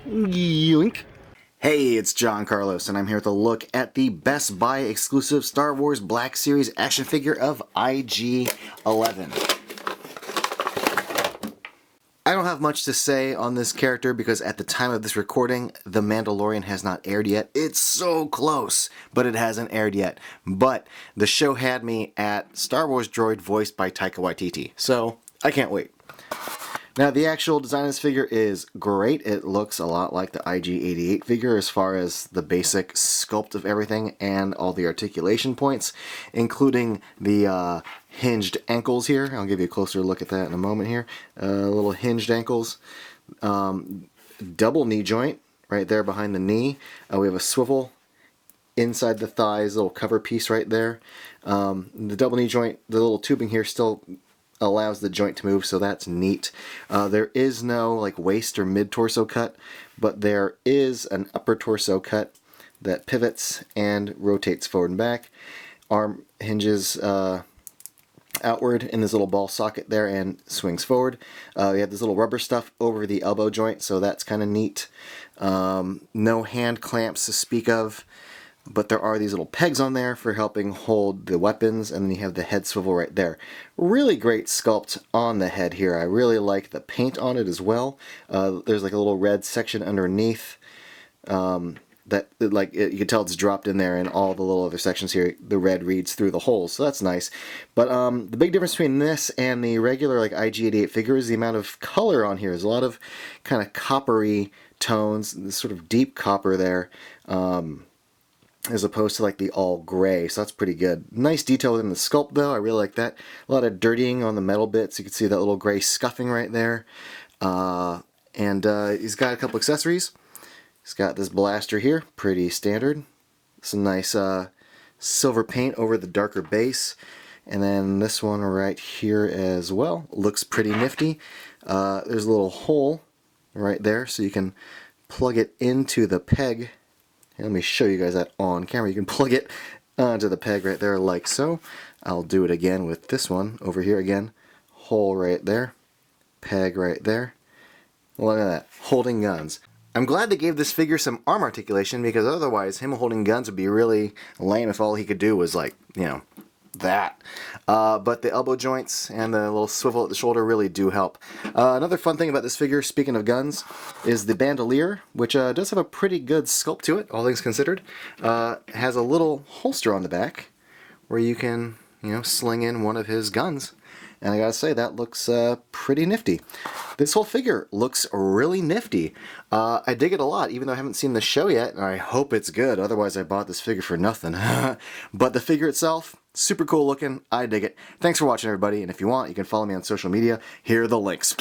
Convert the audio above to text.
Yoink. Hey, it's John Carlos, and I'm here with a look at the Best Buy exclusive Star Wars Black Series action figure of IG-11. I don't have much to say on this character because at the time of this recording, The Mandalorian has not aired yet. It's so close, but it hasn't aired yet. But the show had me at Star Wars droid voiced by Taika Waititi, so I can't wait. Now, the actual design of this figure is great. It looks a lot like the IG-88 figure as far as the basic sculpt of everything and all the articulation points, including the hinged ankles here. I'll give you a closer look at that in a moment here. Little hinged ankles. Double knee joint right there behind the knee. We have a swivel inside the thighs, little cover piece right there. The double knee joint, the little tubing here still allows the joint to move, so that's neat. There is no like waist or mid-torso cut, but there is an upper torso cut that pivots and rotates forward and back. Arm hinges outward in this little ball socket there and swings forward. We have this little rubber stuff over the elbow joint, so that's kind of neat. No hand clamps to speak of, but there are these little pegs on there for helping hold the weapons, and then you have the head swivel right there. Really great sculpt on the head here. I really like the paint on it as well. There's like a little red section underneath that you can tell it's dropped in there, and all the little other sections here, the red reads through the holes, so that's nice. But the big difference between this and the regular like IG-88 figure is the amount of color on here. There's a lot of kind of coppery tones, this sort of deep copper there. As opposed to like the all gray, so that's pretty good. Nice detail within the sculpt though, I really like that. A lot of dirtying on the metal bits, you can see that little gray scuffing right there. He's got a couple accessories. He's got this blaster here, pretty standard. Some nice silver paint over the darker base. And then this one right here as well, looks pretty nifty. There's a little hole right there, so you can plug it into the peg. Let me show you guys that on camera. You can plug it onto the peg right there like so. I'll do it again with this one over here again. Hole right there. Peg right there. Look at that. Holding guns. I'm glad they gave this figure some arm articulation, because otherwise him holding guns would be really lame if all he could do was like, you know, that. But the elbow joints and the little swivel at the shoulder really do help. Another fun thing about this figure, speaking of guns, is the Bandolier, which does have a pretty good sculpt to it, all things considered. Has a little holster on the back where you can, you know, sling in one of his guns. And I gotta say, that looks pretty nifty. This whole figure looks really nifty. I dig it a lot, even though I haven't seen the show yet, and I hope it's good, otherwise I bought this figure for nothing. But the figure itself, super cool looking, I dig it. Thanks for watching, everybody, and if you want, you can follow me on social media. Here are the links.